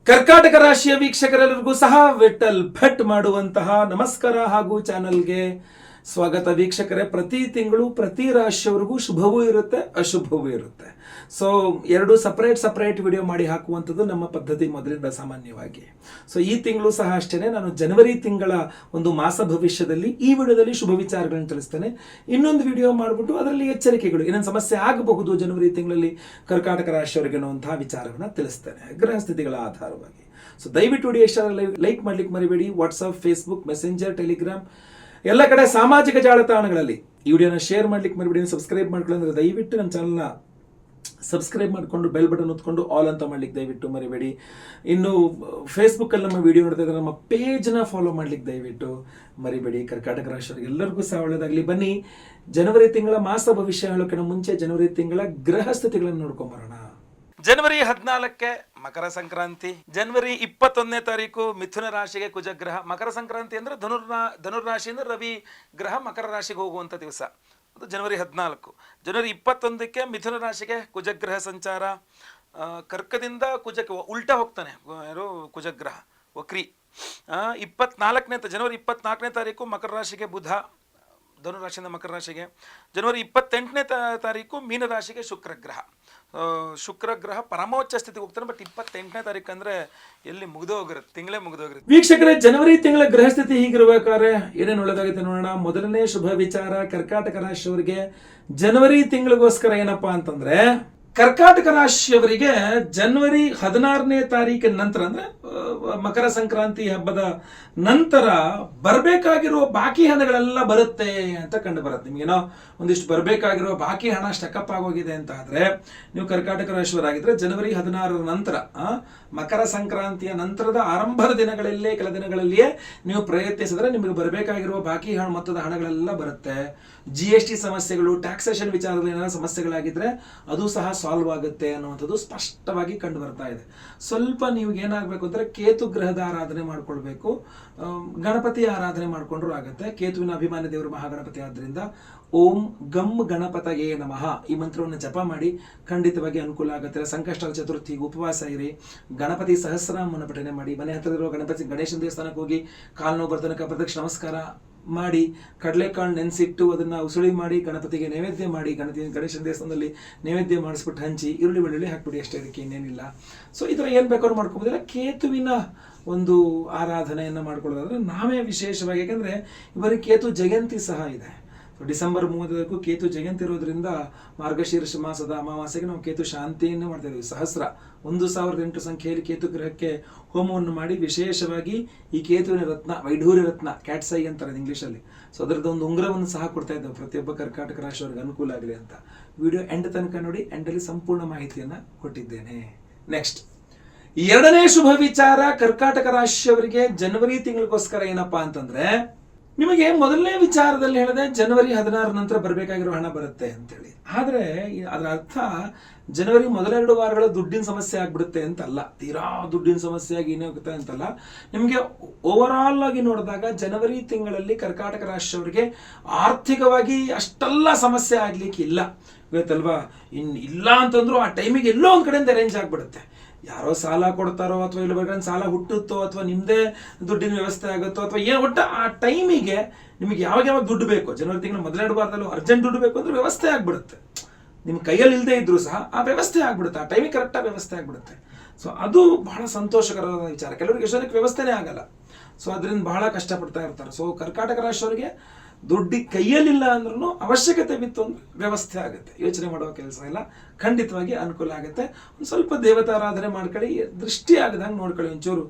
ಕರ್ನಾಟಕ ರಾಶಿಯ ವೀಕ್ಷಕರೆಲ್ಲರಿಗೂ ಸಹ ವಿಠಲ್ ಭಟ್ ಮಾಡುವಂತಹ ನಮಸ್ಕಾರ ಹಾಗೂ ಚಾನಲ್ಗೆ ಸ್ವಾಗತ. ವೀಕ್ಷಕರೇ, ಪ್ರತಿ ತಿಂಗಳು ಪ್ರತಿ ರಾಶಿಯವರಿಗೂ ಶುಭವೂ ಇರುತ್ತೆ, ಅಶುಭವೂ ಇರುತ್ತೆ. ಸೊ ಎರಡು ಸಪರೇಟ್ ವಿಡಿಯೋ ಮಾಡಿ ಹಾಕುವಂಥದ್ದು ನಮ್ಮ ಪದ್ಧತಿ ಮೊದಲಿಂದ ಸಾಮಾನ್ಯವಾಗಿ. ಸೊ ಈ ತಿಂಗಳು ಸಹ ಅಷ್ಟೇ, ನಾನು ಜನವರಿ ತಿಂಗಳ ಒಂದು ಮಾಸ ಭವಿಷ್ಯದಲ್ಲಿ ಈ ವಿಡಿಯೋದಲ್ಲಿ ಶುಭ ವಿಚಾರಗಳನ್ನು ತಿಳಿಸ್ತೇನೆ. ಇನ್ನೊಂದು ವಿಡಿಯೋ ಮಾಡಿಬಿಟ್ಟು ಅದರಲ್ಲಿ ಎಚ್ಚರಿಕೆಗಳು, ಏನೇನು ಸಮಸ್ಯೆ ಆಗಬಹುದು ಜನವರಿ ತಿಂಗಳಲ್ಲಿ ಕರ್ನಾಟಕ ರಾಶಿಯವರಿಗೆ ಅನ್ನುವಂತಹ ವಿಚಾರವನ್ನು ತಿಳಿಸ್ತೇನೆ ಗ್ರಹ ಸ್ಥಿತಿಗಳ ಆಧಾರವಾಗಿ. ಸೊ ದಯವಿಟ್ಟು ವಿಡಿಯೋ ಇಷ್ಟ ಲೈಕ್ ಮಾಡ್ಲಿಕ್ಕೆ ಮರಿಬೇಡಿ. ವಾಟ್ಸಪ್, ಫೇಸ್ಬುಕ್, ಮೆಸೆಂಜರ್, ಟೆಲಿಗ್ರಾಮ್ ಎಲ್ಲ ಕಡೆ ಸಾಮಾಜಿಕ ಜಾಲತಾಣಗಳಲ್ಲಿ ಈ ವಿಡಿಯೋನ ಶೇರ್ ಮಾಡ್ಲಿಕ್ಕೆ ಮರಿಬೇಡಿ. ಸಬ್ಸ್ಕ್ರೈಬ್ ಮಾಡ್ಕೊಳ್ಳಿ ಅಂದ್ರೆ ದಯವಿಟ್ಟು ನಮ್ಮ ಚಾನಲ್ನ ಸಬ್ಸ್ಕ್ರೈಬ್ ಮಾಡಿಕೊಂಡು ಬೆಲ್ ಬಟನ್ ಒತ್ಕೊಂಡು ಆಲ್ ಅಂತ ಮಾಡ್ಲಿಕ್ಕೆ ದಯವಿಟ್ಟು ಮರಿಬೇಡಿ. ಇನ್ನು ಫೇಸ್ಬುಕ್ಕಲ್ಲಿ ನಮ್ಮ ವಿಡಿಯೋ ನೋಡ್ತಾ ಇದ್ದಾರೆ, ನಮ್ಮ ಪೇಜ್ನ ಫಾಲೋ ಮಾಡ್ಲಿಕ್ಕೆ ದಯವಿಟ್ಟು ಮರಿಬೇಡಿ. ಕರ್ನಾಟಕ ರಾಶಿಯವರಿಗೆ ಎಲ್ಲರಿಗೂ ಸಹ ಒಳ್ಳೆಯದಾಗಲಿ. ಬನ್ನಿ, ಜನವರಿ ತಿಂಗಳ ಮಾಸ ಭವಿಷ್ಯ ಹೇಳೋಕ್ಕಿಂತ ಮುಂಚೆ ಜನವರಿ ತಿಂಗಳ ಗ್ರಹ ಸ್ಥಿತಿಗಳನ್ನು ನೋಡ್ಕೊಂಬರೋಣ. ಜನವರಿ 14ಕ್ಕೆ ಮಕರ ಸಂಕ್ರಾಂತಿ. ಜನವರಿ 21ನೇ ತಾರೀಕು ಮಿಥುನ ರಾಶಿಗೆ ಕುಜಗ್ರಹ. ಮಕರ ಸಂಕ್ರಾಂತಿ ಅಂದ್ರೆ ಧನುರ್ರಾಶಿಯಿಂದ ರವಿ ಗ್ರಹ ಮಕರ ರಾಶಿಗೆ ಹೋಗುವಂಥ ದಿವಸ, ಅದು ಜನವರಿ 14. ಜನವರಿ 21ಕ್ಕೆ ಮಿಥುನ ರಾಶಿಗೆ ಕುಜಗ್ರಹ ಸಂಚಾರ. ಕರ್ಕದಿಂದ ಕುಜಕ್ಕೆ ಉಲ್ಟಾ ಹೋಗ್ತಾನೆ ಯಾರು ಕುಜಗ್ರಹ, ವಕ್ರಿ. ಜನವರಿ 24ನೇ ತಾರೀಕು ಮಕರ ರಾಶಿಗೆ ಬುಧ, ಧನುರಾಶಿಯಿಂದ ಮಕರ ರಾಶಿಗೆ. ಜನವರಿ 28ನೇ ತಾರೀಕು ಮೀನ ರಾಶಿಗೆ ಶುಕ್ರಗ್ರಹ. ಶುಕ್ರಗ್ರಹ ಪರಮೋಚ್ಚ ಸ್ಥಿತಿಗೆ ಹೋಗ್ತಾನೆ. ಬಟ್ 28ನೇ ತಾರೀಕು ಅಂದ್ರೆ ಎಲ್ಲಿ ಮುಗಿದೋಗಿರುತ್ತೆ, ತಿಂಗಳೇ ಮುಗಿದೋಗಿರುತ್ತೆ. ವೀಕ್ಷಕರೇ, ಜನವರಿ ತಿಂಗಳ ಗ್ರಹ ಸ್ಥಿತಿ ಹೀಗಿರ್ಬೇಕಾದ್ರೆ ಏನೇನು ಒಳ್ಳೆದಾಗುತ್ತೆ ನೋಡೋಣ. ಮೊದಲನೇ ಶುಭ ವಿಚಾರ, ಕರ್ನಾಟಕ ರಾಶಿಯವರಿಗೆ ಜನವರಿ ತಿಂಗಳಿಗೋಸ್ಕರ ಏನಪ್ಪಾ ಅಂತಂದ್ರೆ, ಕರ್ನಾಟಕ ರಾಶಿಯವರಿಗೆ ಜನವರಿ 16ನೇ ತಾರೀಕಿನ ನಂತರ ಅಂದ್ರೆ ಮಕರ ಸಂಕ್ರಾಂತಿ ಹಬ್ಬದ ನಂತರ ಬರಬೇಕಾಗಿರುವ ಬಾಕಿ ಹಣಗಳೆಲ್ಲ ಬರುತ್ತೆ ಅಂತ ಕಂಡು ಬರುತ್ತೆ. ನಿಮಗೇನೋ ಒಂದಿಷ್ಟು ಬರಬೇಕಾಗಿರುವ ಬಾಕಿ ಹಣ ಸ್ಟಕಪ್ ಆಗೋಗಿದೆ ಅಂತ ಆದ್ರೆ, ನೀವು ಕರ್ನಾಟಕ ರಾಶಿಯವರಾಗಿದ್ರೆ ಜನವರಿ 16ರ ನಂತರ, ಮಕರ ಸಂಕ್ರಾಂತಿಯ ನಂತರದ ಆರಂಭದ ದಿನಗಳಲ್ಲೇ, ಕೆಲ ದಿನಗಳಲ್ಲಿಯೇ ನೀವು ಪ್ರಯತ್ನಿಸಿದ್ರೆ ನಿಮಗೆ ಬರಬೇಕಾಗಿರುವ ಬಾಕಿ ಮೊತ್ತದ ಹಣಗಳೆಲ್ಲ ಬರುತ್ತೆ. GST ಸಮಸ್ಯೆಗಳು, ಟ್ಯಾಕ್ಸೇಷನ್ ವಿಚಾರದಲ್ಲಿ ಏನಾದ್ರು ಸಮಸ್ಯೆಗಳಾಗಿದ್ರೆ ಅದು ಸಹ ಸಾಲ್ವ್ ಆಗುತ್ತೆ ಅನ್ನುವಂಥದ್ದು ಸ್ಪಷ್ಟವಾಗಿ ಕಂಡು ಬರ್ತಾ ಇದೆ. ಸ್ವಲ್ಪ ನೀವು ಏನಾಗಬೇಕು ಅಂದ್ರೆ ಕೇತು ಗ್ರಹದ ಆರಾಧನೆ ಮಾಡ್ಕೊಳ್ಬೇಕು, ಗಣಪತಿ ಆರಾಧನೆ ಮಾಡ್ಕೊಂಡ್ರು ಆಗುತ್ತೆ. ಕೇತುವಿನ ಅಭಿಮಾನಿ ದೇವರು ಮಹಾಗಣಪತಿ ಆದ್ರಿಂದ ಓಂ ಗಂ ಗಣಪತಯೇ ನಮಃ ಈ ಮಂತ್ರವನ್ನು ಜಪ ಮಾಡಿ, ಖಂಡಿತವಾಗಿ ಅನುಕೂಲ ಆಗುತ್ತೆ. ಸಂಕಷ್ಟ ಚತುರ್ಥಿಗೆ ಉಪವಾಸ ಇರಿ, ಗಣಪತಿ ಸಹಸ್ರನಾಮವನ್ನು ಪಠನೆ ಮಾಡಿ, ಮನೆ ಹತ್ತಿರ ಗಣಪತಿ ಗಣೇಶನ ದೇವಸ್ಥಾನಕ್ಕೆ ಹೋಗಿ ಕಾಲು ನೋವು ಬರ್ತನಕ ಪ್ರದಕ್ಷಿಣ ನಮಸ್ಕಾರ ಮಾಡಿ, ಕಡಲೆಕಾಳು ನೆನೆಸಿಟ್ಟು ಅದನ್ನ ಉಸುಳಿ ಮಾಡಿ ಗಣಪತಿಗೆ ನೈವೇದ್ಯ ಮಾಡಿ, ಗಣೇಶನ ದೇವಸ್ಥಾನದಲ್ಲಿ ನೈವೇದ್ಯ ಮಾಡಿಸ್ಬಿಟ್ಟು ಹಂಚಿ, ಈರುಳ್ಳಿ ಬೆಳ್ಳುಳ್ಳಿ ಹಾಕ್ಬಿಡಿ, ಅಷ್ಟೇ. ಅದಕ್ಕೆ ಇನ್ನೇನಿಲ್ಲ. ಸೊ ಈ ಥರ ಏನು ಬೇಕಾದ್ರೂ ಮಾಡ್ಕೊಬೋದಿಲ್ಲ. ಕೇತುವಿನ ಒಂದು ಆರಾಧನೆಯನ್ನು ಮಾಡ್ಕೊಳ್ಳೋದಾದ್ರೆ ನಾವೇ ವಿಶೇಷವಾಗಿ, ಯಾಕಂದ್ರೆ ಇವರಿಗೆ ಕೇತು ಜಯಂತಿ ಸಹ ಇದೆ. ಡಿಸೆಂಬರ್ 30ಕ್ಕೂ ಕೇತು ಜಯಂತಿ ಇರೋದ್ರಿಂದ ಮಾರ್ಗಶೀರ್ಷ ಮಾಸದ ಅಮಾವಾಸ್ಯೆಗೆ ನಾವು ಕೇತು ಶಾಂತಿಯನ್ನು ಮಾಡ್ತಾ ಇದ್ದೀವಿ. 1008 ಸಂಖ್ಯೆಯಲ್ಲಿ ಕೇತು ಗ್ರಹಕ್ಕೆ ಹೋಮವನ್ನು ಮಾಡಿ, ವಿಶೇಷವಾಗಿ ಈ ಕೇತುವಿನ ರತ್ನ, ವೈಢೂರ್ಯ ರತ್ನ, ಕ್ಯಾಟ್ಸೈ ಅಂತಾರೆ ಇಂಗ್ಲೀಷಲ್ಲಿ. ಸೊ ಅದರದ್ದು ಒಂದು ಉಂಗುರವನ್ನು ಸಹ ಕೊಡ್ತಾ ಇದ್ದೇವೆ ಪ್ರತಿಯೊಬ್ಬ ಕರ್ನಾಟಕ ರಾಶಿಯವರಿಗೆ ಅನುಕೂಲ ಆಗಲಿ ಅಂತ. ವಿಡಿಯೋ ಎಂಡ್ ತನಕ ನೋಡಿ, ಎಂಡಲ್ಲಿ ಸಂಪೂರ್ಣ ಮಾಹಿತಿಯನ್ನು ಕೊಟ್ಟಿದ್ದೇನೆ. ನೆಕ್ಸ್ಟ್, ಎರಡನೇ ಶುಭ ವಿಚಾರ, ಕರ್ನಾಟಕ ರಾಶಿಯವರಿಗೆ ಜನವರಿ ತಿಂಗಳಿಗೋಸ್ಕರ ಏನಪ್ಪಾ ಅಂತಂದ್ರೆ, ನಿಮಗೆ ಮೊದಲನೇ ವಿಚಾರದಲ್ಲಿ ಹೇಳಿದೆ ಜನವರಿ 16 ನಂತರ ಬರಬೇಕಾಗಿರೋ ಹಣ ಬರುತ್ತೆ ಅಂತೇಳಿ. ಆದ್ರೆ ಅದರ ಅರ್ಥ ಜನವರಿ ಮೊದಲ 2 ವಾರಗಳ ದುಡ್ಡಿನ ಸಮಸ್ಯೆ ಆಗ್ಬಿಡುತ್ತೆ ಅಂತಲ್ಲ, ತೀರಾ ದುಡ್ಡಿನ ಸಮಸ್ಯೆ ಆಗಿ ಏನಾಗುತ್ತೆ ಅಂತಲ್ಲ. ನಿಮಗೆ ಓವರ್ ಆಲ್ ಆಗಿ ನೋಡಿದಾಗ ಜನವರಿ ತಿಂಗಳಲ್ಲಿ ಕರ್ನಾಟಕ ರಾಶಿಯವರಿಗೆ ಆರ್ಥಿಕವಾಗಿ ಅಷ್ಟೆಲ್ಲ ಸಮಸ್ಯೆ ಆಗ್ಲಿಕ್ಕೆ ಇಲ್ಲ, ಗೊತ್ತಲ್ವಾ. ಇಲ್ಲ ಅಂತಂದ್ರು ಆ ಟೈಮಿಗೆ ಎಲ್ಲೋ ಒಂದ್ ಕಡೆಯಿಂದ ಅರೇಂಜ್ ಆಗ್ಬಿಡುತ್ತೆ. ಯಾರೋ ಸಾಲ ಕೊಡ್ತಾರೋ, ಅಥವಾ ಇಲ್ಲ ಬೇಕಾದ್ರೆ ಸಾಲ ಹುಟ್ಟುತ್ತೋ, ಅಥವಾ ನಿಮ್ಮದೇ ದುಡ್ಡಿನ ವ್ಯವಸ್ಥೆ ಆಗುತ್ತೋ, ಅಥವಾ ಏನು ಒಟ್ಟು ಆ ಟೈಮಿಗೆ ನಿಮಗೆ ಯಾವಾಗ ದುಡ್ಡು ಬೇಕು, ಜನವರಿ ತಿಂಗಳ ಮೊದಲ 2 ವಾರದಲ್ಲೂ ಅರ್ಜೆಂಟ್ ದುಡ್ಡು ಬೇಕು ಅಂದ್ರೆ ವ್ಯವಸ್ಥೆ ಆಗ್ಬಿಡುತ್ತೆ. ನಿಮ್ಮ ಕೈಯಲ್ಲಿ ಇಲ್ಲದೆ ಇದ್ರೂ ಸಹ ಆ ವ್ಯವಸ್ಥೆ ಆಗ್ಬಿಡುತ್ತೆ, ಆ ಟೈಮಿಗೆ ಕರೆಕ್ಟಾಗಿ ವ್ಯವಸ್ಥೆ ಆಗ್ಬಿಡುತ್ತೆ. ಸೊ ಅದು ಬಹಳ ಸಂತೋಷಕರವಾದ ವಿಚಾರ. ಕೆಲವರಿಗೆ ಎಷ್ಟೊಂದಕ್ಕೆ ವ್ಯವಸ್ಥೆನೇ ಆಗಲ್ಲ, ಸೊ ಅದರಿಂದ ಬಹಳ ಕಷ್ಟಪಡ್ತಾ ಇರ್ತಾರೆ. ಸೊ ಕರ್ನಾಟಕ ರಾಶಿಯವರಿಗೆ ದುಡ್ಡಿ ಕೈಯಲ್ಲಿಲ್ಲ ಅಂದ್ರೂ ಅವಶ್ಯಕತೆ ಬಿತ್ತು ಅಂದ್ರೆ ವ್ಯವಸ್ಥೆ ಆಗುತ್ತೆ, ಯೋಚನೆ ಮಾಡುವ ಕೆಲಸ ಇಲ್ಲ, ಖಂಡಿತವಾಗಿ ಅನುಕೂಲ ಆಗುತ್ತೆ. ಒಂದು ಸ್ವಲ್ಪ ದೇವತಾರಾಧನೆ ಮಾಡ್ಕೊಳ್ಳಿ, ದೃಷ್ಟಿ ಆಗದಂಗೆ ನೋಡ್ಕೊಳ್ಳಿ, ಒಂಚೂರು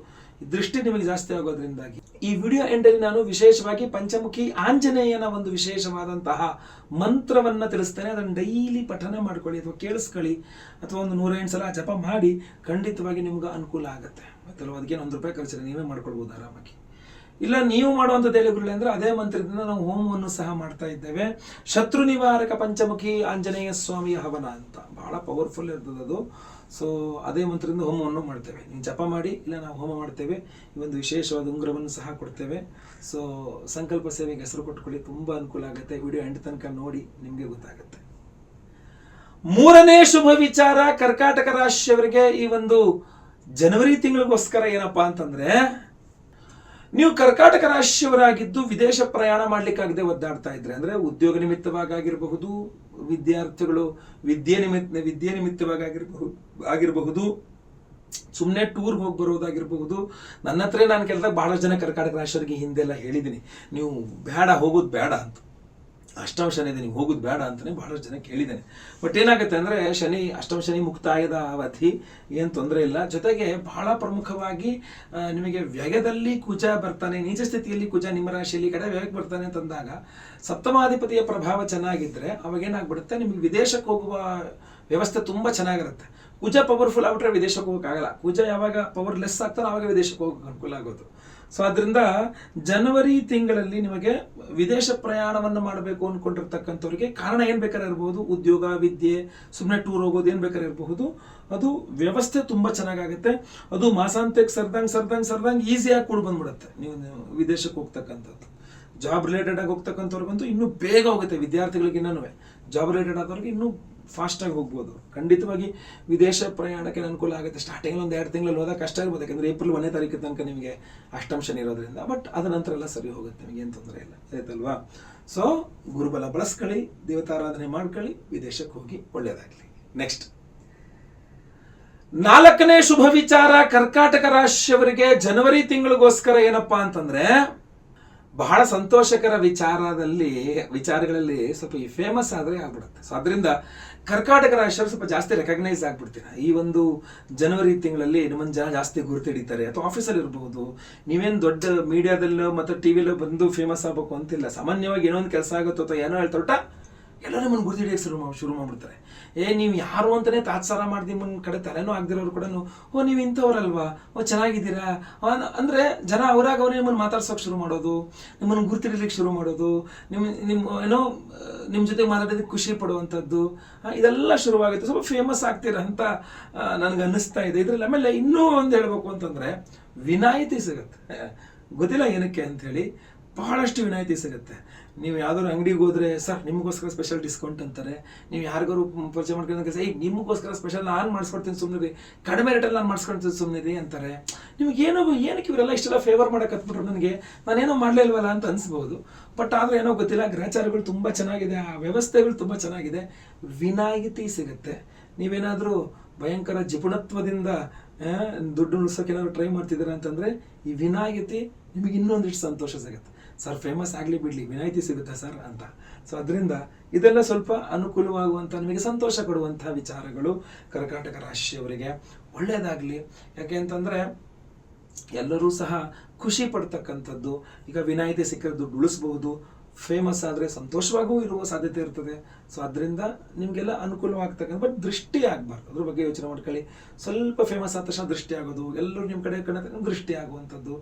ದೃಷ್ಟಿ ನಿಮಗೆ ಜಾಸ್ತಿ ಆಗೋದ್ರಿಂದಾಗಿ. ಈ ವಿಡಿಯೋ ಎಂಡಲ್ಲಿ ನಾನು ವಿಶೇಷವಾಗಿ ಪಂಚಮುಖಿ ಆಂಜನೇಯನ ಒಂದು ವಿಶೇಷವಾದಂತಹ ಮಂತ್ರವನ್ನ ತಿಳಿಸ್ತೇನೆ. ಅದನ್ನು ಡೈಲಿ ಪಠನೆ ಮಾಡ್ಕೊಳ್ಳಿ, ಅಥವಾ ಕೇಳಿಸ್ಕೊಳ್ಳಿ, ಅಥವಾ ಒಂದು 108 ಸಲ ಜಪ ಮಾಡಿ, ಖಂಡಿತವಾಗಿ ನಿಮ್ಗೆ ಅನುಕೂಲ ಆಗುತ್ತೆ. ಮತ್ತಲ್ವ ಅದಕ್ಕೆ ₹1 ಖರ್ಚಿಲ್ಲ, ನೀವೇ ಮಾಡ್ಕೊಳ್ಬೋದು ಆರಾಮಾಗಿ. ಇಲ್ಲ ನೀವು ಮಾಡುವಂಥದ್ದು ಎಲೆಗುರುಳೆ ಅಂದ್ರೆ ಅದೇ ಮಂತ್ರದಿಂದ ನಾವು ಹೋಮವನ್ನು ಸಹ ಮಾಡ್ತಾ ಇದ್ದೇವೆ. ಶತ್ರು ನಿವಾರಕ ಪಂಚಮುಖಿ ಆಂಜನೇಯ ಸ್ವಾಮಿಯ ಹವನ ಅಂತ ಬಹಳ ಪವರ್ಫುಲ್ ಇರ್ತದೆ ಅದು. ಸೊ ಅದೇ ಮಂತ್ರದಿಂದ ಹೋಮವನ್ನು ಮಾಡ್ತೇವೆ. ನೀವು ಜಪ ಮಾಡಿ, ಇಲ್ಲ ನಾವು ಹೋಮ ಮಾಡ್ತೇವೆ. ಈ ಒಂದು ವಿಶೇಷವಾದ ಉಂಗುರವನ್ನು ಸಹ ಕೊಡ್ತೇವೆ. ಸೊ ಸಂಕಲ್ಪ ಸೇವೆಗೆ ಹೆಸರು ಕೊಟ್ಕೊಳ್ಳಿ, ತುಂಬ ಅನುಕೂಲ ಆಗುತ್ತೆ. ವಿಡಿಯೋ ಎಂಡ್ ತನಕ ನೋಡಿ, ನಿಮಗೆ ಗೊತ್ತಾಗುತ್ತೆ. ಮೂರನೇ ಶುಭ ವಿಚಾರ, ಕರ್ನಾಟಕ ರಾಶಿಯವರಿಗೆ ಈ ಒಂದು ಜನವರಿ ತಿಂಗಳಿಗೋಸ್ಕರ ಏನಪ್ಪಾ ಅಂತಂದ್ರೆ, ನೀವು ಕರ್ಕಾಟಕ ರಾಶಿಯವರಾಗಿದ್ದು ವಿದೇಶ ಪ್ರಯಾಣ ಮಾಡ್ಲಿಕ್ಕಾಗದೆ ಒದ್ದಾಡ್ತಾ ಇದ್ರೆ, ಅಂದ್ರೆ ಉದ್ಯೋಗ ನಿಮಿತ್ತವಾಗಿರಬಹುದು, ವಿದ್ಯಾರ್ಥಿಗಳು ವಿದ್ಯೆ ನಿಮಿತ್ತವಾಗಿ ಆಗಿರಬಹುದು, ಸುಮ್ಮನೆ ಟೂರ್ಗೆ ಹೋಗಿ ಬರೋದಾಗಿರಬಹುದು. ನನ್ನ ಹತ್ರ ನಾನು ಕೇಳಿದಾಗ ಬಹಳಷ್ಟು ಜನ ಕರ್ಕಾಟಕ ರಾಶಿಯವರಿಗೆ ಹಿಂದೆಲ್ಲ ಹೇಳಿದ್ದೀನಿ, ನೀವು ಹೋಗೋದು ಬೇಡ ಅಂತ, ಅಷ್ಟಮ ಶನಿ ಇದೆ, ನೀವು ಹೋಗೋದು ಬೇಡ ಅಂತಲೇ ಬಹಳಷ್ಟು ಜನ ಕೇಳಿದ್ದೇನೆ. ಬಟ್ ಏನಾಗುತ್ತೆ ಅಂದರೆ, ಅಷ್ಟಮ ಶನಿ ಮುಕ್ತಾಯದ ಅವಧಿ, ಏನು ತೊಂದರೆ ಇಲ್ಲ. ಜೊತೆಗೆ ಬಹಳ ಪ್ರಮುಖವಾಗಿ ನಿಮಗೆ ವ್ಯಯದಲ್ಲಿ ಕುಜ ಬರ್ತಾನೆ, ನೀಚ ಸ್ಥಿತಿಯಲ್ಲಿ ಕುಜ ನಿಮ್ಮ ರಾಶಿಯಲ್ಲಿ ಕಡೆ ವ್ಯಯಕ್ಕೆ ಬರ್ತಾನೆ ಅಂತಂದಾಗ, ಸಪ್ತಮಾಧಿಪತಿಯ ಪ್ರಭಾವ ಚೆನ್ನಾಗಿದ್ದರೆ ಅವಾಗೇನಾಗ್ಬಿಡುತ್ತೆ, ನಿಮಗೆ ವಿದೇಶಕ್ಕೆ ಹೋಗುವ ವ್ಯವಸ್ಥೆ ತುಂಬ ಚೆನ್ನಾಗಿರುತ್ತೆ. ಕುಜ ಪವರ್ಫುಲ್ ಆಗ್ಬಿಟ್ರೆ ವಿದೇಶಕ್ಕೆ ಹೋಗೋಕ್ಕಾಗಲ್ಲ. ಕುಜ ಯಾವಾಗ ಪವರ್ ಲೆಸ್ ಆಗ್ತಾನೆ ಆವಾಗ ವಿದೇಶಕ್ಕೆ ಹೋಗೋಕೆ ಅನುಕೂಲ ಆಗೋದು. ಸೊ ಅದರಿಂದ ಜನವರಿ ತಿಂಗಳಲ್ಲಿ ನಿಮಗೆ ವಿದೇಶ ಪ್ರಯಾಣವನ್ನು ಮಾಡಬೇಕು ಅಂದ್ಕೊಂಡಿರ್ತಕ್ಕಂಥವ್ರಿಗೆ ಕಾರಣ ಏನು ಬೇಕಾದ್ರೆ ಇರಬಹುದು, ಉದ್ಯೋಗ, ವಿದ್ಯೆ, ಸುಮ್ಮನೆ ಟೂರ್ ಹೋಗೋದು ಏನು ಬೇಕಾದ್ರೆ ಇರಬಹುದು, ಅದು ವ್ಯವಸ್ಥೆ ತುಂಬ ಚೆನ್ನಾಗಾಗುತ್ತೆ. ಅದು ಮಾಸಾಂತ್ಯಕ್ಕೆ ಸರ್ದಂಗೆ ಈಸಿಯಾಗಿ ಕೂಡ ಬಂದ್ಬಿಡುತ್ತೆ. ನೀವು ವಿದೇಶಕ್ಕೆ ಹೋಗ್ತಕ್ಕಂಥದ್ದು ಜಾಬ್ ರಿಲೇಟೆಡ್ ಆಗಿ ಹೋಗ್ತಕ್ಕಂಥವ್ರಿಗಂತೂ ಇನ್ನೂ ಬೇಗ ಹೋಗುತ್ತೆ. ವಿದ್ಯಾರ್ಥಿಗಳಿಗೆ ಇನ್ನೂ ಜಾಬ್ ರಿಲೇಟೆಡ್ ಆದವ್ರಿಗೆ ಇನ್ನೂ ಫಾಸ್ಟಾಗಿ ಹೋಗ್ಬೋದು. ಖಂಡಿತವಾಗಿ ವಿದೇಶ ಪ್ರಯಾಣಕ್ಕೆ ಅನುಕೂಲ ಆಗುತ್ತೆ. ಸ್ಟಾರ್ಟಿಂಗ್ ಒಂದು 2 ತಿಂಗಳಲ್ಲಿ ಹೋದಾಗ ಕಷ್ಟ ಇರ್ಬೋದು, ಯಾಕಂದರೆ ಏಪ್ರಿಲ್ 1ನೇ ತಾರೀಕು ತನಕ ನಿಮಗೆ ಅಷ್ಟಮ ಶನಿ ಇರೋದ್ರಿಂದ. ಬಟ್ ಅದ ನಂತರ ಎಲ್ಲ ಸರಿ ಹೋಗುತ್ತೆ, ನಿಮಗೆ ಏನು ತೊಂದರೆ ಇಲ್ಲ, ಆಯ್ತಲ್ವಾ? ಸೊ ಗುರುಬಲ ಬಳಸ್ಕೊಳ್ಳಿ, ದೇವತಾರಾಧನೆ ಮಾಡ್ಕೊಳ್ಳಿ, ವಿದೇಶಕ್ಕೆ ಹೋಗಿ ಒಳ್ಳೆಯದಾಗಲಿ. ನೆಕ್ಸ್ಟ್ 4ನೇ ಶುಭ ವಿಚಾರ ಕರ್ಕಾಟಕ ರಾಶಿಯವರಿಗೆ ಜನವರಿ ತಿಂಗಳಿಗೋಸ್ಕರ ಏನಪ್ಪಾ ಅಂತಂದ್ರೆ, ಬಹಳ ಸಂತೋಷಕರ ವಿಚಾರಗಳಲ್ಲಿ ಸ್ವಲ್ಪ ಈ ಫೇಮಸ್ ಆದರೆ ಆಗ್ಬಿಡುತ್ತೆ. ಸೊ ಅದರಿಂದ ಕರ್ಕಾಟಕ ರಾಶಿಯವರು ಸ್ವಲ್ಪ ಜಾಸ್ತಿ ರೆಕಗ್ನೈಸ್ ಆಗ್ಬಿಡ್ತೀರಾ. ಈ ಒಂದು ಜನವರಿ ತಿಂಗಳಲ್ಲಿ ನಿಮ್ಮನ್ನು ಜನ ಜಾಸ್ತಿ ಗುರುತಿಡಿತಾರೆ. ಅಥವಾ ಆಫೀಸಲ್ಲಿ ಇರಬಹುದು, ನೀವೇನು ದೊಡ್ಡ ಮೀಡಿಯಾದಲ್ಲೋ ಮತ್ತು ಟಿ ವಿಲೋ ಬಂದು ಫೇಮಸ್ ಆಗಬೇಕು ಅಂತಿಲ್ಲ. ಸಾಮಾನ್ಯವಾಗಿ ಏನೋ ಒಂದು ಕೆಲಸ ಆಗುತ್ತೋ ಅಥವಾ ಏನೋ ಹೇಳ್ತೊಟ್ಟ ಎಲ್ಲ ನಿಮ್ಮನ್ನು ಗುರುತಿಡಿಯೋಕ್ಕೆ ಶುರು ಮಾಡ್ಬಿಡ್ತಾರೆ. ನೀವು ಯಾರು ಅಂತಲೇ ತಾತ್ಸಾರ ಮಾಡಿ ನಿಮ್ಮ ಕಡೆ ತಲೆನೂ ಆಗದಿರೋರು ಕೂಡ, ಓ ನೀವು ಇಂಥವ್ರಲ್ವಾ, ಓ ಚೆನ್ನಾಗಿದ್ದೀರಾ ಅಂದರೆ ಜನ ಅವರಾಗ ಅವರೇ ನಿಮ್ಮನ್ನು ಮಾತಾಡ್ಸೋಕೆ ಶುರು ಮಾಡೋದು, ನಿಮ್ಮನ್ನು ಗುರುತಿಡಲಿಕ್ಕೆ ಶುರು ಮಾಡೋದು, ನಿಮ್ಮ ಜೊತೆ ಮಾತಾಡೋದಕ್ಕೆ ಖುಷಿ ಪಡುವಂಥದ್ದು, ಇದೆಲ್ಲ ಶುರುವಾಗುತ್ತೆ. ಸ್ವಲ್ಪ ಫೇಮಸ್ ಆಗ್ತೀರ ಅಂತ ನನಗೆ ಅನ್ನಿಸ್ತಾ ಇದೆ ಇದರಲ್ಲಿ. ಆಮೇಲೆ ಇನ್ನೂ ಒಂದು ಹೇಳಬೇಕು ಅಂತಂದರೆ, ವಿನಾಯಿತಿ ಸಿಗುತ್ತೆ. ಗೊತ್ತಿಲ್ಲ ಏನಕ್ಕೆ ಅಂಥೇಳಿ, ಬಹಳಷ್ಟು ವಿನಾಯಿತಿ ಸಿಗುತ್ತೆ. ನೀವು ಯಾವ್ದಾದ್ರು ಅಂಗಡಿಗೆ ಹೋದರೆ, ಸರ್ ನಿಮಗೋಸ್ಕರ ಸ್ಪೆಷಲ್ ಡಿಸ್ಕೌಂಟ್ ಅಂತಾರೆ. ನೀವು ಯಾರಿಗಾರು ಪರಿಚಯ ಮಾಡ್ಕೊಂಡು ಸರ್ ನಿಮಗೋಸ್ಕರ ಸ್ಪೆಷಲ್ ನಾನು ಮಾಡಿಸ್ಕೊಡ್ತೀನಿ ಸುಮ್ಮನೆ, ಕಡಿಮೆ ರೇಟಲ್ಲಿ ನಾನು ಮಾಡಿಸ್ಕೊಡ್ತೀನಿ ಸುಮ್ಮನೆ ಅಂತಾರೆ. ನಿಮ್ಗೆ ಏನಕ್ಕೆ ಇವರೆಲ್ಲ ಇಷ್ಟೆಲ್ಲ ಫೇವರ್ ಮಾಡೋಕೆ ಹತ್ಬಿಟ್ರು, ನಾನೇನೋ ಮಾಡಲೇ ಇಲ್ವಲ್ಲ ಅಂತ ಅನಿಸ್ಬೋದು. ಬಟ್ ಆದರೆ ಏನೋ ಗೊತ್ತಿಲ್ಲ, ಗ್ರಹಚಾರಗಳು ತುಂಬ ಚೆನ್ನಾಗಿದೆ, ಆ ವ್ಯವಸ್ಥೆಗಳು ತುಂಬ ಚೆನ್ನಾಗಿದೆ, ವಿನಾಯಿತಿ ಸಿಗುತ್ತೆ. ನೀವೇನಾದರೂ ಭಯಂಕರ ಜಿಪುಣತ್ವದಿಂದ ದುಡ್ಡು ಉಳಿಸೋಕೆ ಏನಾದ್ರು ಟ್ರೈ ಮಾಡ್ತಿದ್ದೀರಾ ಅಂತಂದರೆ, ಈ ವಿನಾಯಿತಿ ನಿಮಗೆ ಇನ್ನೊಂದಿಷ್ಟು ಸಂತೋಷ ಸಿಗುತ್ತೆ. ಸರ್ ಫೇಮಸ್ ಆಗಲಿ ಬಿಡಲಿ, ವಿನಾಯಿತಿ ಸಿಗುತ್ತೆ ಸರ್ ಅಂತ. ಸೊ ಅದರಿಂದ ಇದೆಲ್ಲ ಸ್ವಲ್ಪ ಅನುಕೂಲವಾಗುವಂಥ, ನಿಮಗೆ ಸಂತೋಷ ಕೊಡುವಂಥ ವಿಚಾರಗಳು ಕರ್ಕಾಟಕ ರಾಶಿಯವರಿಗೆ. ಒಳ್ಳೆಯದಾಗಲಿ. ಯಾಕೆ ಅಂತಂದರೆ ಎಲ್ಲರೂ ಸಹ ಖುಷಿ ಪಡ್ತಕ್ಕಂಥದ್ದು. ಈಗ ವಿನಾಯಿತಿ ಸಿಕ್ಕಿದ್ರೆ ದುಡ್ಡು ಉಳಿಸ್ಬಹುದು, ಫೇಮಸ್ ಆದರೆ ಸಂತೋಷವಾಗೂ ಇರುವ ಸಾಧ್ಯತೆ ಇರ್ತದೆ. ಸೊ ಅದರಿಂದ ನಿಮಗೆಲ್ಲ ಅನುಕೂಲವಾಗ್ತಕ್ಕಂಥ, ಬಟ್ ದೃಷ್ಟಿ ಆಗಬಾರ್ದು, ಅದ್ರ ಬಗ್ಗೆ ಯೋಚನೆ ಮಾಡ್ಕೊಳ್ಳಿ. ಸ್ವಲ್ಪ ಫೇಮಸ್ ಆದ ತಕ್ಷಣ ದೃಷ್ಟಿ ಆಗೋದು, ಎಲ್ಲರೂ ನಿಮ್ಮ ಕಡೆ ದೃಷ್ಟಿ ಆಗುವಂಥದ್ದು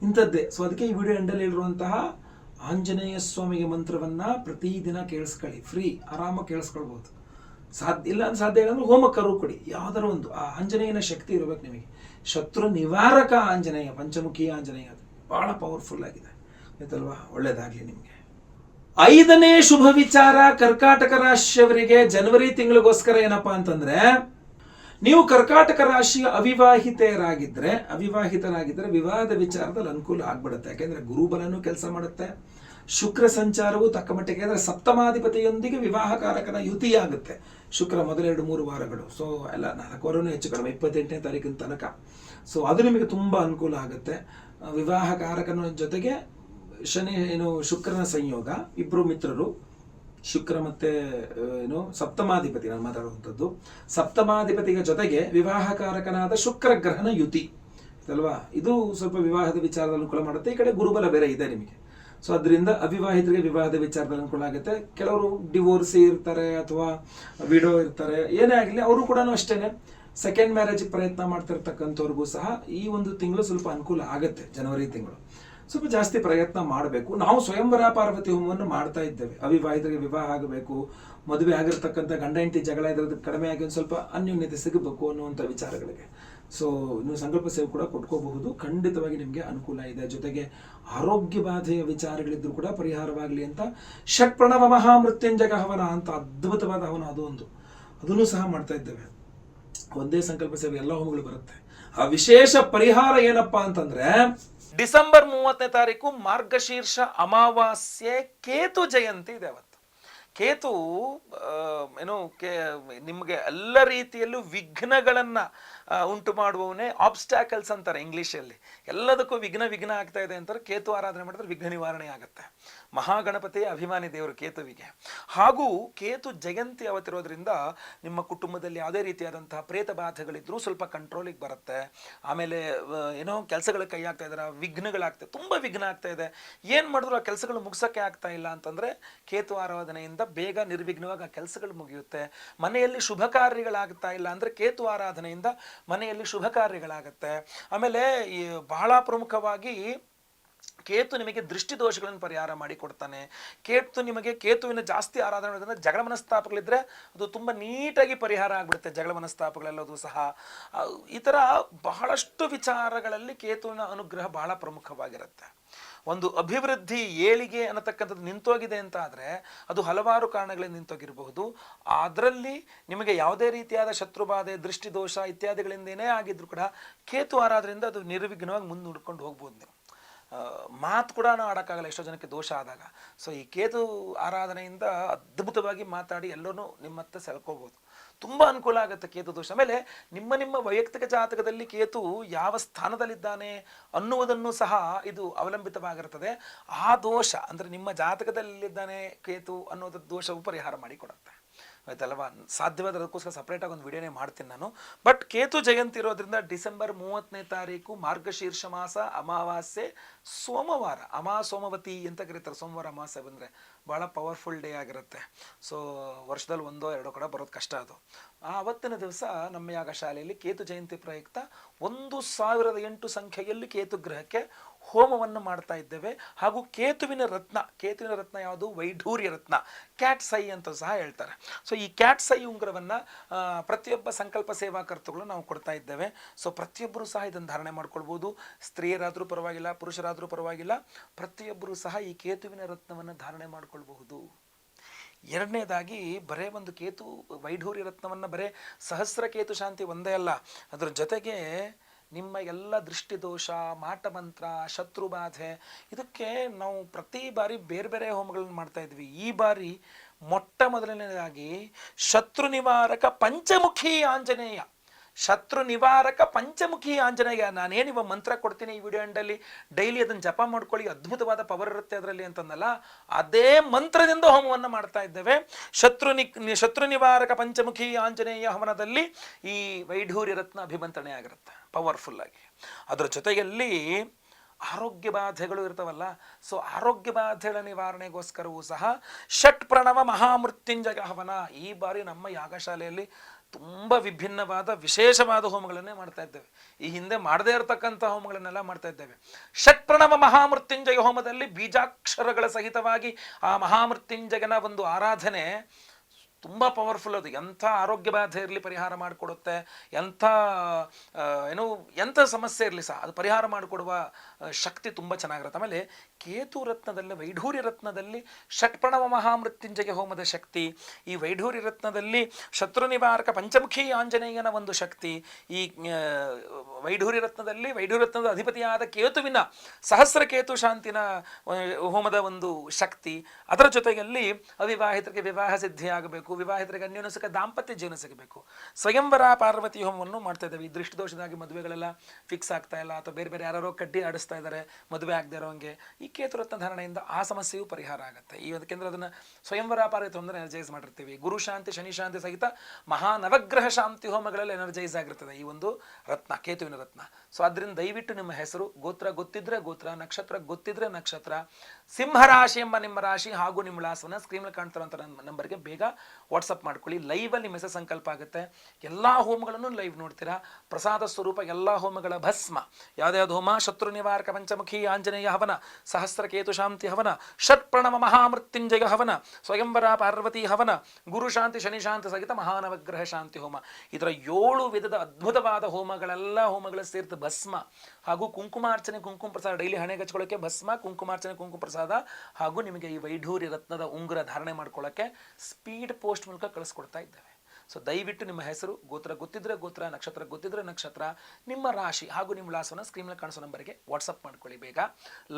ಇಂಥದ್ದೇ. ಸೊ ಅದಕ್ಕೆ ಈ ವಿಡಿಯೋ ಎಂಡಲ್ಲಿ ಇರುವಂತಹ ಆಂಜನೇಯ ಸ್ವಾಮಿಗೆ ಮಂತ್ರವನ್ನು ಪ್ರತಿದಿನ ಕೇಳಿಸ್ಕೊಳ್ಳಿ, ಫ್ರೀ, ಆರಾಮಾಗಿ ಕೇಳಿಸ್ಕೊಳ್ಬೋದು. ಸಾಧ್ಯ ಇಲ್ಲ ಅಂದ್ರೆ ಹೋಮಕ್ಕರು ಕೊಡಿ, ಯಾವ್ದಾರ ಒಂದು. ಆ ಆಂಜನೇಯನ ಶಕ್ತಿ ಇರಬೇಕು ನಿಮಗೆ. ಶತ್ರು ನಿವಾರಕ ಆಂಜನೇಯ, ಪಂಚಮುಖಿ ಆಂಜನೇಯ, ಅದು ಭಾಳ ಪವರ್ಫುಲ್ ಆಗಿದೆ, ಆಯ್ತಲ್ವಾ? ಒಳ್ಳೆಯದಾಗಲಿ ನಿಮಗೆ. 5ನೇ ಶುಭ ವಿಚಾರ ಕರ್ಕಾಟಕ ರಾಶಿಯವರಿಗೆ ಜನವರಿ ತಿಂಗಳಿಗೋಸ್ಕರ ಏನಪ್ಪಾ ಅಂತಂದ್ರೆ, ನೀವು ಕರ್ಕಾಟಕ ರಾಶಿಯ ಅವಿವಾಹಿತರಾಗಿದ್ರೆ ವಿವಾಹದ ವಿಚಾರದಲ್ಲಿ ಅನುಕೂಲ ಆಗ್ಬಿಡುತ್ತೆ. ಯಾಕೆಂದ್ರೆ ಗುರುಬಲನೂ ಕೆಲಸ ಮಾಡುತ್ತೆ, ಶುಕ್ರ ಸಂಚಾರವು ತಕ್ಕ ಮಟ್ಟಿಗೆ, ಅಂದರೆ ಸಪ್ತಮಾಧಿಪತಿಯೊಂದಿಗೆ ವಿವಾಹಕಾರಕನ ಯುತಿಯಾಗುತ್ತೆ ಶುಕ್ರ ಮೊದಲ 2-3 ವಾರಗಳು. ಸೊ ಎಲ್ಲ 4 ವಾರನೂ ಹೆಚ್ಚು ಕಡಿಮೆ 28ನೇ ತಾರೀಕಿನ ತನಕ. ಸೊ ಅದು ನಿಮಗೆ ತುಂಬ ಅನುಕೂಲ ಆಗುತ್ತೆ. ವಿವಾಹಕಾರಕನ ಜೊತೆಗೆ ಶುಕ್ರನ ಸಂಯೋಗ, ಇಬ್ಬರು ಮಿತ್ರರು, ಶುಕ್ರ ಮತ್ತೆ ಸಪ್ತಮಾಧಿಪತಿ, ನಾನು ಮಾತಾಡುವಂಥದ್ದು ಸಪ್ತಮಾಧಿಪತಿಯ ಜೊತೆಗೆ ವಿವಾಹಕಾರಕನಾದ ಶುಕ್ರ ಗ್ರಹನ ಯುತಿ ಅಲ್ವಾ. ಇದು ಸ್ವಲ್ಪ ವಿವಾಹದ ವಿಚಾರದಲ್ಲಿ ಅನುಕೂಲ ಮಾಡುತ್ತೆ. ಈ ಕಡೆ ಗುರುಬಲ ಬೇರೆ ಇದೆ ನಿಮಗೆ. ಸೊ ಅದರಿಂದ ಅವಿವಾಹಿತರಿಗೆ ವಿವಾಹದ ವಿಚಾರದಲ್ಲಿ ಅನುಕೂಲ ಆಗುತ್ತೆ. ಕೆಲವರು ಡಿವೋರ್ಸಿ ಇರ್ತಾರೆ ಅಥವಾ ವಿಡೋ ಇರ್ತಾರೆ, ಏನೇ ಆಗಲಿ ಅವರು ಕೂಡ ಅಷ್ಟೇನೆ ಸೆಕೆಂಡ್ ಮ್ಯಾರೇಜಿಗೆ ಪ್ರಯತ್ನ ಮಾಡ್ತಿರ್ತಕ್ಕಂಥವ್ರಿಗೂ ಸಹ ಈ ಒಂದು ತಿಂಗಳು ಸ್ವಲ್ಪ ಅನುಕೂಲ ಆಗುತ್ತೆ. ಜನವರಿ ತಿಂಗಳು ಸ್ವಲ್ಪ ಜಾಸ್ತಿ ಪ್ರಯತ್ನ ಮಾಡಬೇಕು. ನಾವು ಸ್ವಯಂವರ ಪಾರ್ವತಿ ಹೋಮವನ್ನು ಮಾಡ್ತಾ ಇದ್ದೇವೆ. ಅವಿವಾಹಿತರಿಗೆ ವಿವಾಹ ಆಗಬೇಕು, ಮದುವೆ ಆಗಿರ್ತಕ್ಕಂಥ ಗಂಡ ಹೆಂಡತಿ ಜಗಳ ಇದ್ರದ್ದು ಕಡಿಮೆ ಆಗಿ ಒಂದು ಸ್ವಲ್ಪ ಅನ್ಯೋನ್ಯತೆ ಸಿಗಬೇಕು ಅನ್ನುವಂಥ ವಿಚಾರಗಳಿಗೆ. ಸೊ ನೀವು ಸಂಕಲ್ಪ ಸೇವೆ ಕೂಡ ಕೊಟ್ಕೋಬಹುದು, ಖಂಡಿತವಾಗಿ ನಿಮಗೆ ಅನುಕೂಲ ಇದೆ. ಜೊತೆಗೆ ಆರೋಗ್ಯ ಬಾಧೆಯ ವಿಚಾರಗಳಿದ್ರೂ ಕೂಡ ಪರಿಹಾರವಾಗಲಿ ಅಂತ ಷಟ್ಪ್ರಣವ ಮಹಾಮೃತ್ಯುಂಜಯ ಹವನ ಅಂತ ಅದ್ಭುತವಾದ ಹವನ, ಅದನ್ನು ಸಹ ಮಾಡ್ತಾ ಇದ್ದೇವೆ. ಒಂದೇ ಸಂಕಲ್ಪ ಸೇವೆ ಎಲ್ಲ ಹೋಮಗಳು ಬರುತ್ತೆ. ಆ ವಿಶೇಷ ಪರಿಹಾರ ಏನಪ್ಪಾ ಅಂತಂದ್ರೆ ಡಿಸೆಂಬರ್ 30ನೇ ತಾರೀಕು ಮಾರ್ಗಶೀರ್ಷ ಅಮಾವಾಸ್ಯೆ ಕೇತು ಜಯಂತಿ ಇದೆ ಅವತ್ತು. ಕೇತು ಏನು ನಿಮಗೆ ಎಲ್ಲ ರೀತಿಯಲ್ಲೂ ವಿಘ್ನಗಳನ್ನು ಉಂಟು ಮಾಡುವವನೇ, ಆಬ್ಸ್ಟ್ಯಾಕಲ್ಸ್ ಅಂತಾರೆ ಇಂಗ್ಲೀಷಲ್ಲಿ. ಎಲ್ಲದಕ್ಕೂ ವಿಘ್ನ ಆಗ್ತಾ ಇದೆ ಅಂತಾರೆ. ಕೇತು ಆರಾಧನೆ ಮಾಡಿದ್ರೆ ವಿಘ್ನ ನಿವಾರಣೆ ಆಗುತ್ತೆ. ಮಹಾಗಣಪತಿಯ ಅಭಿಮಾನಿ ದೇವರು ಕೇತುವಿಗೆ. ಹಾಗೂ ಕೇತು ಜಯಂತಿ ಅವತ್ತಿರೋದ್ರಿಂದ ನಿಮ್ಮ ಕುಟುಂಬದಲ್ಲಿ ಯಾವುದೇ ರೀತಿಯಾದಂತಹ ಪ್ರೇತ ಬಾಧೆಗಳಿದ್ರೂ ಸ್ವಲ್ಪ ಕಂಟ್ರೋಲಿಗೆ ಬರುತ್ತೆ. ಆಮೇಲೆ ಏನೋ ಕೆಲಸಗಳ ಕೈ ಆಗ್ತಾ ಇದ್ದಾರೆ, ವಿಘ್ನಗಳಾಗ್ತದೆ, ತುಂಬ ವಿಘ್ನ ಆಗ್ತಾ ಇದೆ, ಏನು ಮಾಡಿದ್ರು ಆ ಕೆಲಸಗಳು ಮುಗಿಸೋಕ್ಕೆ ಆಗ್ತಾ ಇಲ್ಲ ಅಂತಂದರೆ ಕೇತು ಆರಾಧನೆಯಿಂದ ಬೇಗ ನಿರ್ವಿಘ್ನವಾಗಿ ಆ ಕೆಲಸಗಳು ಮುಗಿಯುತ್ತೆ. ಮನೆಯಲ್ಲಿ ಶುಭ ಕಾರ್ಯಗಳಾಗ್ತಾ ಇಲ್ಲ ಅಂದರೆ ಕೇತು ಆರಾಧನೆಯಿಂದ ಮನೆಯಲ್ಲಿ ಶುಭ ಕಾರ್ಯಗಳಾಗುತ್ತೆ. ಆಮೇಲೆ ಬಹಳ ಪ್ರಮುಖವಾಗಿ ಕೇತು ನಿಮಗೆ ದೃಷ್ಟಿ ದೋಷಗಳನ್ನು ಪರಿಹಾರ ಮಾಡಿ ಕೊಡ್ತಾನೆ. ಕೇತುವಿನ ಜಾಸ್ತಿ ಆರಾಧನೆ ಮಾಡೋದ್ರಿಂದ ಜಗಳ ಮನಸ್ತಾಪಗಳಿದ್ರೆ ಅದು ತುಂಬ ನೀಟಾಗಿ ಪರಿಹಾರ ಆಗಿಬಿಡುತ್ತೆ. ಜಗಳ ಮನಸ್ತಾಪಗಳೆಲ್ಲದು ಸಹ ಈ ಥರ ಬಹಳಷ್ಟು ವಿಚಾರಗಳಲ್ಲಿ ಕೇತುವಿನ ಅನುಗ್ರಹ ಬಹಳ ಪ್ರಮುಖವಾಗಿರುತ್ತೆ. ಒಂದು ಅಭಿವೃದ್ಧಿ ಏಳಿಗೆ ಅನ್ನತಕ್ಕಂಥದ್ದು ನಿಂತೋಗಿದೆ ಅಂತ ಆದರೆ ಅದು ಹಲವಾರು ಕಾರಣಗಳಿಂದ ನಿಂತೋಗಿರಬಹುದು. ಅದರಲ್ಲಿ ನಿಮಗೆ ಯಾವುದೇ ರೀತಿಯಾದ ಶತ್ರುಬಾಧೆ, ದೃಷ್ಟಿದೋಷ ಇತ್ಯಾದಿಗಳಿಂದೇನೇ ಆಗಿದ್ರು ಕೂಡ ಕೇತು ಆರಾಧನೆಯಿಂದ ಅದು ನಿರ್ವಿಘ್ನವಾಗಿ ಮುಂದೆ ಹುಡ್ಕೊಂಡು ಹೋಗ್ಬೋದು. ನೀವು ಮಾತು ಕೂಡ ಆಡೋಕ್ಕಾಗಲ್ಲ ಎಷ್ಟೋ ಜನಕ್ಕೆ ದೋಷ ಆದಾಗ. ಸೊ ಈ ಕೇತು ಆರಾಧನೆಯಿಂದ ಅದ್ಭುತವಾಗಿ ಮಾತಾಡಿ ಎಲ್ಲರೂ ನಿಮ್ಮತ್ತ ಸೆಳ್ಕೋಬೋದು. ತುಂಬ ಅನುಕೂಲ ಆಗುತ್ತೆ ಕೇತು ದೋಷ. ಆಮೇಲೆ ನಿಮ್ಮ ವೈಯಕ್ತಿಕ ಜಾತಕದಲ್ಲಿ ಕೇತು ಯಾವ ಸ್ಥಾನದಲ್ಲಿದ್ದಾನೆ ಅನ್ನುವುದನ್ನು ಸಹ ಇದು ಅವಲಂಬಿತವಾಗಿರುತ್ತದೆ. ಆ ದೋಷ ಅಂದರೆ ನಿಮ್ಮ ಜಾತಕದಲ್ಲಿದ್ದಾನೆ ಕೇತು ಅನ್ನೋದ್ರ ದೋಷವು ಪರಿಹಾರ ಮಾಡಿಕೊಡುತ್ತೆ. ಆಯ್ತಲ್ವಾ? ಸಾಧ್ಯವಾದ ಅದಕ್ಕೋಸ್ಕರ ಸಪ್ರೇಟಾಗಿ ಒಂದು ವಿಡಿಯೋನೇ ಮಾಡ್ತೀನಿ ನಾನು. ಬಟ್ ಕೇತು ಜಯಂತಿ ಇರೋದ್ರಿಂದ ಡಿಸೆಂಬರ್ 30ನೇ ತಾರೀಕು ಮಾರ್ಗಶೀರ್ಷ ಮಾಸ ಅಮಾವಾಸ್ಯೆ ಸೋಮವಾರ, ಸೋಮವತಿ ಅಂತ ಕರೀತಾರೆ. ಸೋಮವಾರ ಅಮಾವಾಸ್ಯೆ ಬಂದರೆ ಭಾಳ ಪವರ್ಫುಲ್ ಡೇ ಆಗಿರುತ್ತೆ. ಸೊ ವರ್ಷದಲ್ಲಿ 1-2 ಕಡೆ ಬರೋದು ಕಷ್ಟ ಅದು. ಅವತ್ತಿನ ದಿವಸ ನಮ್ಮ ಯಾಗ ಶಾಲೆಯಲ್ಲಿ ಕೇತು ಜಯಂತಿ ಪ್ರಯುಕ್ತ 1008 ಸಂಖ್ಯೆಯಲ್ಲಿ ಕೇತು ಗ್ರಹಕ್ಕೆ ಹೋಮವನ್ನು ಮಾಡ್ತಾ ಇದ್ದೇವೆ. ಹಾಗೂ ಕೇತುವಿನ ರತ್ನ ಯಾವುದು? ವೈಢೂರ್ಯ ರತ್ನ, ಕ್ಯಾಟ್ಸ್ ಐ ಅಂತ ಸಹ ಹೇಳ್ತಾರೆ. ಸೊ ಈ ಕ್ಯಾಟ್ಸ್ ಐ ಉಂಗುರವನ್ನು ಪ್ರತಿಯೊಬ್ಬ ಸಂಕಲ್ಪ ಸೇವಾಕರ್ತಗಳು ನಾವು ಕೊಡ್ತಾ ಇದ್ದೇವೆ. ಸೊ ಪ್ರತಿಯೊಬ್ಬರು ಸಹ ಇದನ್ನು ಧಾರಣೆ ಮಾಡ್ಕೊಳ್ಬೋದು. ಸ್ತ್ರೀಯರಾದರೂ ಪರವಾಗಿಲ್ಲ, ಪುರುಷರಾದರೂ ಪರವಾಗಿಲ್ಲ, ಪ್ರತಿಯೊಬ್ಬರು ಸಹ ಈ ಕೇತುವಿನ ರತ್ನವನ್ನು ಧಾರಣೆ ಮಾಡ್ಕೊಳ್ಬಹುದು. ಎರಡನೇದಾಗಿ ಬರೇ ಒಂದು ಕೇತು ವೈಢೂರ್ಯ ರತ್ನವನ್ನು ಬರೇ ಸಹಸ್ರ ಕೇತು ಶಾಂತಿ ಒಂದೇ ಅಲ್ಲ, ಅದರ ಜೊತೆಗೆ ನಿಮ್ಮ ಎಲ್ಲ ದೃಷ್ಟಿದೋಷ, ಮಾಟಮಂತ್ರ, ಶತ್ರುಬಾಧೆ ಇದಕ್ಕೆ ನಾವು ಪ್ರತಿ ಬಾರಿ ಬೇರೆ ಬೇರೆ ಹೋಮಗಳನ್ನು ಮಾಡ್ತಾ ಇದ್ವಿ. ಈ ಬಾರಿ ಮೊಟ್ಟ ಮೊದಲನೇದಾಗಿ ಶತ್ರು ನಿವಾರಕ ಪಂಚಮುಖಿ ಆಂಜನೇಯ, ಶತ್ರು ನಿವಾರಕ ಪಂಚಮುಖಿ ಆಂಜನೇಯ. ನಾನೇನಿವ ಮಂತ್ರ ಕೊಡ್ತೀನಿ ಈ ವಿಡಿಯೋ ಎಂಡಲ್ಲಿ, ಡೈಲಿ ಅದನ್ನು ಜಪ ಮಾಡ್ಕೊಳ್ಳಿ, ಅದ್ಭುತವಾದ ಪವರ್ ಇರುತ್ತೆ ಅದರಲ್ಲಿ ಅಂತಂದಲ್ಲ, ಅದೇ ಮಂತ್ರದಿಂದ ಹೋಮವನ್ನು ಮಾಡ್ತಾ ಇದ್ದೇವೆ. ಶತ್ರು ನಿವಾರಕ ಪಂಚಮುಖಿ ಆಂಜನೇಯ ಹವನದಲ್ಲಿ ಈ ವೈಢೂರ್ಯ ರತ್ನ ಅಭಿಮಂತ್ರಣೆ ಆಗಿರುತ್ತೆ ಪವರ್ಫುಲ್ಲಾಗಿ. ಅದರ ಜೊತೆಯಲ್ಲಿ ಆರೋಗ್ಯ ಬಾಧೆಗಳು ಇರ್ತಾವಲ್ಲ, ಸೊ ಆರೋಗ್ಯ ಬಾಧೆಗಳ ನಿವಾರಣೆಗೋಸ್ಕರವೂ ಸಹ ಷಟ್ ಪ್ರಣವ ಮಹಾಮೃತ್ಯುಂಜಯ ಹವನ ಈ ಬಾರಿ ನಮ್ಮ ಯಾಗಶಾಲೆಯಲ್ಲಿ ತುಂಬ ವಿಭಿನ್ನವಾದ ವಿಶೇಷವಾದ ಹೋಮಗಳನ್ನೇ ಮಾಡ್ತಾ ಇದ್ದೇವೆ. ಈ ಹಿಂದೆ ಮಾಡದೇ ಇರತಕ್ಕಂಥ ಹೋಮಗಳನ್ನೆಲ್ಲ ಮಾಡ್ತಾ ಇದ್ದೇವೆ. ಷಟ್ಪ್ರಣವ ಮಹಾಮೃತ್ಯುಂಜಯ ಹೋಮದಲ್ಲಿ ಬೀಜಾಕ್ಷರಗಳ ಸಹಿತವಾಗಿ ಆ ಮಹಾಮೃತ್ಯುಂಜಯನ ಒಂದು ಆರಾಧನೆ ತುಂಬ ಪವರ್ಫುಲ್. ಅದು ಎಂಥ ಆರೋಗ್ಯ ಬಾಧೆ ಇರಲಿ ಪರಿಹಾರ ಮಾಡಿಕೊಡುತ್ತೆ. ಎಂಥ ಸಮಸ್ಯೆ ಇರಲಿ ಸಹ ಅದು ಪರಿಹಾರ ಮಾಡಿಕೊಡುವ ಶಕ್ತಿ ತುಂಬ ಚೆನ್ನಾಗಿರುತ್ತೆ. ಆಮೇಲೆ ಕೇತು ರತ್ನದಲ್ಲಿ, ವೈಢೂರ್ಯ ರತ್ನದಲ್ಲಿ ಷಟ್ಪ್ರಣವ ಮಹಾಮೃತ್ಯುಂಜಯ ಹೋಮದ ಶಕ್ತಿ, ಈ ವೈಢೂರ್ಯ ರತ್ನದಲ್ಲಿ ಶತ್ರು ನಿವಾರಕ ಪಂಚಮುಖಿ ಆಂಜನೇಯನ ಒಂದು ಶಕ್ತಿ, ಈ ವೈಢೂರ್ಯ ರತ್ನದ ಅಧಿಪತಿಯಾದ ಕೇತುವಿನ ಸಹಸ್ರ ಕೇತು ಶಾಂತಿನ ಹೋಮದ ಒಂದು ಶಕ್ತಿ, ಅದರ ಜೊತೆಯಲ್ಲಿ ಅವಿವಾಹಿತರಿಗೆ ವಿವಾಹ ಸಿದ್ಧಿಯಾಗಬೇಕು, ವಿವಾಹಿತರಿಗೆ ಅನ್ಯೋನ್ಯಸುಖ ದಾಂಪತ್ಯ ಜೀವನ ಸಿಗಬೇಕು. ಸ್ವಯಂವರ ಪಾರ್ವತಿ ಹೋಮವನ್ನು ಮಾಡ್ತಾ ಇದ್ದೇವೆ. ಈ ದೃಷ್ಟಿದೋಷದಾಗಿ ಮದುವೆಗಳೆಲ್ಲ ಫಿಕ್ಸ್ ಆಗ್ತಾ ಇಲ್ಲ, ಅಥವಾ ಬೇರೆ ಬೇರೆ ಯಾರೋ ಕಡ್ಡಿ ಆಡಿಸ್ತಾ ಇದ್ದಾರೆ, ಮದುವೆ ಆಗದೆ ಇರೋಂಗೆ ಈ ಕೇತುರತ್ನ ಧಾರಣೆಯಿಂದ ಆ ಸಮಸ್ಯೆಯೂ ಪರಿಹಾರ ಆಗುತ್ತೆ. ಯಾಕೆಂದರೆ ಅದನ್ನು ಸ್ವಯಂವರ ಪಾರ್ವತಿ ಹೋಮದಲ್ಲಿ ಎನರ್ಜೈಸ್ ಮಾಡಿರ್ತೀವಿ. ಗುರು ಶಾಂತಿ, ಶನಿ ಶಾಂತಿ ಸಹಿತ ಮಹಾನವಗ್ರಹ ಶಾಂತಿ ಹೋಮಗಳಲ್ಲಿ ಎನರ್ಜೈಸ್ ಆಗಿರ್ತದೆ ಈ ಒಂದು ರತ್ನ, ಕೇತುವಿನ ರತ್ನ. ಸೊ ಅದರಿಂದ ದಯವಿಟ್ಟು ನಿಮ್ಮ ಹೆಸರು, ಗೋತ್ರ ಗೊತ್ತಿದ್ರೆ ಗೋತ್ರ, ನಕ್ಷತ್ರ ಗೊತ್ತಿದ್ರೆ ನಕ್ಷತ್ರ, ಸಿಂಹರಾಶಿ ಎಂಬ ನಿಮ್ಮ ರಾಶಿ ಹಾಗೂ ನಿಮ್ಮ ವಿಳಾಸವನ್ನು ಸ್ಕ್ರೀನಲ್ಲಿ ಕಾಣ್ತಿರೋಂಥ ನಂಬರ್ಗೆ ಬೇಗ ವಾಟ್ಸಪ್ ಮಾಡ್ಕೊಳ್ಳಿ. ಲೈವಲ್ಲಿ ನಿಮ್ಮ ಹೆಸರು ಸಂಕಲ್ಪ ಆಗುತ್ತೆ. ಎಲ್ಲ ಹೋಮಗಳನ್ನು ಲೈವ್ ನೋಡ್ತೀರಾ. ಪ್ರಸಾದ ಸ್ವರೂಪ ಎಲ್ಲ ಹೋಮಗಳ ಭಸ್ಮ, ಯಾವ್ದಾವ್ದು ಹೋಮ? ಶತ್ರು ನಿವಾರಕ ಪಂಚಮುಖಿ ಆಂಜನೇಯ ಹವನ, ಸಹಸ್ರ ಕೇತು ಶಾಂತಿ ಹವನ, ಷಟ್ ಪ್ರಣವ ಮಹಾಮೃತ್ಯುಂಜಯ ಹವನ, ಸ್ವಯಂವರ ಪಾರ್ವತಿ ಹವನ, ಗುರು ಶಾಂತಿ ಶನಿ ಶಾಂತಿ ಸಹಿತ ಮಹಾನವಗ್ರಹ ಶಾಂತಿ ಹೋಮ. ಇದರ 7 ವಿಧದ ಅದ್ಭುತವಾದ ಹೋಮಗಳೆಲ್ಲ ಹೋಮಗಳ ಸೇರಿದ ಭಸ್ಮ ಹಾಗೂ ಕುಂಕುಮಾರ್ಚನೆ, ಕುಂಕುಮ ಪ್ರಸಾದ, ಡೈಲಿ ಹಣೆಗೆ ಹಚ್ಕೊಳ್ಳೋಕ್ಕೆ ಭಸ್ಮ, ಕುಂಕುಮಾರ್ಚನೆ, ಕುಂಕುಮ ಪ್ರಸಾದ ಹಾಗೂ ನಿಮಗೆ ಈ ವೈಢೂರ್ಯ ರತ್ನದ ಉಂಗುರ ಧಾರಣೆ ಮಾಡ್ಕೊಳ್ಳೋಕ್ಕೆ ಸ್ಪೀಡ್ ಪೋಸ್ಟ್ ಮೂಲಕ ಕಳಿಸ್ಕೊಡ್ತಾ ಇದ್ದೇವೆ. ಸೊ ದಯವಿಟ್ಟು ನಿಮ್ಮ ಹೆಸರು, ಗೋತ್ರ ಗೊತ್ತಿದ್ರೆ ಗೋತ್ರ, ನಕ್ಷತ್ರ ಗೊತ್ತಿದ್ರೆ ನಕ್ಷತ್ರ, ನಿಮ್ಮ ರಾಶಿ ಹಾಗೂ ನಿಮ್ಮ ವಿಳಾಸವನ್ನು ಸ್ಕ್ರೀನಲ್ಲಿ ಕಾಣಿಸೋ ನಂಬರ್ಗೆ ವಾಟ್ಸಪ್ ಮಾಡ್ಕೊಳ್ಳಿ ಬೇಗ.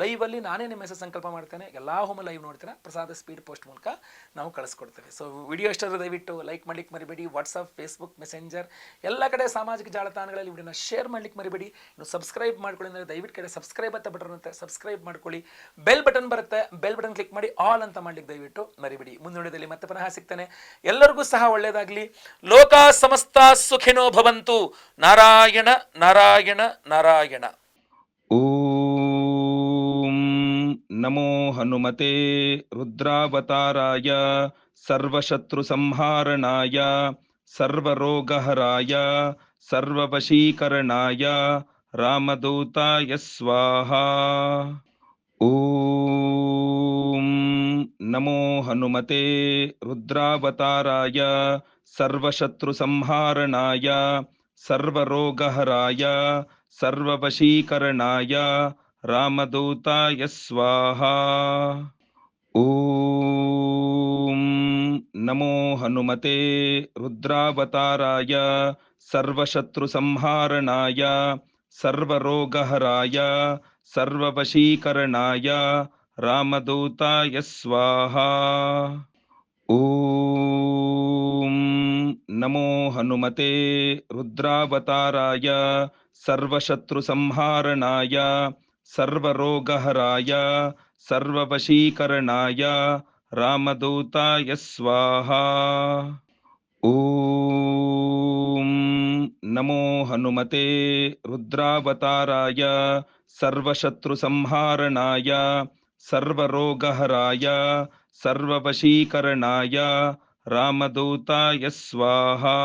ಲೈವಲ್ಲಿ ನಾನೇ ನಿಮ್ಮ ಹೆಸರು ಸಂಕಲ್ಪ ಮಾಡ್ತೇನೆ. ಎಲ್ಲ ಹೋಮ ಲೈವ್ ನೋಡ್ತೀರಾ, ಪ್ರಸಾದ ಸ್ಪೀಡ್ ಪೋಸ್ಟ್ ಮೂಲಕ ನಾವು ಕಳಿಸ್ಕೊಡ್ತೇವೆ. ಸೊ ವಿಡಿಯೋ ಇಷ್ಟಾದ್ರೆ ದಯವಿಟ್ಟು ಲೈಕ್ ಮಾಡ್ಲಿಕ್ಕೆ ಮರಿಬೇಡಿ. ವಾಟ್ಸಪ್, ಫೇಸ್ಬುಕ್, ಮೆಸೆಂಜರ್ ಎಲ್ಲ ಕಡೆ ಸಾಮಾಜಿಕ ಜಾಲತಾಣಗಳಲ್ಲಿ ವಿಡಿಯೋನ ಶೇರ್ ಮಾಡ್ಲಿಕ್ಕೆ ಮರಿಬೇಡಿ. ಇನ್ನು ಸಬ್ಸ್ಕ್ರೈಬ್ ಮಾಡ್ಕೊಳ್ಳಿ ಅಂದರೆ ದಯವಿಟ್ಟು ಕಡೆ ಸಬ್ಸ್ಕ್ರೈಬ್ ಅಂತ ಬಟನ್ ಇರುತ್ತೆ, ಸಬ್ಸ್ಕ್ರೈಬ್ ಮಾಡ್ಕೊಳ್ಳಿ. ಬೆಲ್ ಬಟನ್ ಬರುತ್ತೆ, ಬೆಲ್ ಬಟನ್ ಕ್ಲಿಕ್ ಮಾಡಿ ಆಲ್ ಅಂತ ಮಾಡ್ಲಿಕ್ಕೆ ದಯವಿಟ್ಟು ಮರಿಬೇಡಿ. ಮುಂದಿನ ಮತ್ತೆ ಪುನಃ ಸಿಗ್ತಾನೆ. ಎಲ್ಲರಿಗೂ ಸಹ ಒಳ್ಳೆಯದಾಗಲಿ. ಲೋಕ ಸಮಸ್ತ ಸುಖಿನೋ ಭವಂತು. ನಾರಾಯಣ ನಾರಾಯಣ ನಾರಾಯಣ. ಓಂ ನಮೋ ಹನುಮತೆ ರುದ್ರಾವತಾರಾಯ ಸರ್ವಶತ್ರು ಸಂಹಾರಣಾಯ ಸರ್ವರೋಗಹರಾಯ ಸರ್ವವಶೀಕರಣಾಯ ರಾಮದೂತಾಯ ಸ್ವಾಹಾ. ಓಂ ನಮೋ ಹನುಮತೆ ರುದ್ರಾವತಾರಾಯ ಸರ್ವಶತ್ರು ಸಂಹಾರಣಾಯ ಸರ್ವರೋಗಹರಾಯ ಸರ್ವವಶೀಕರಣಾಯ ರಾಮದೂತಾಯ ಸ್ವಾಹಾ. ಓಂ ನಮೋ ಹನುಮತೆ ರುದ್ರಾವತಾರಾಯ ಸರ್ವಶತ್ರು ಸಂಹಾರಣಾಯ ಸರ್ವರೋಗಹರಾಯ ಸರ್ವವಶೀಕರಣಾಯ ರಾಮದೂತಾಯ ಸ್ವಾಹಾ. ಓಂ ನಮೋ ಹನುಮತೆ ರುದ್ರಾವತಾರಾಯ ಸರ್ವಶತ್ರು ಸಂಹಾರಣಾಯ ಸರ್ವರೋಗಹರಾಯ ಸರ್ವವಶೀಕರಣಾಯ ರಾಮದೂತಾಯ ಸ್ವಾಹಾ. ಓಂ ನಮೋ ಹನುಮತೆ ರುದ್ರಾವತಾರಾಯ ಸರ್ವಶತ್ರು ಸಂಹಾರಣಾಯ ಸರ್ವರೋಗಹರಾಯ ಸರ್ವವಶೀಕರಣಾಯ ರಾಮದೂತಾಯ ಸ್ವಾಹಾ.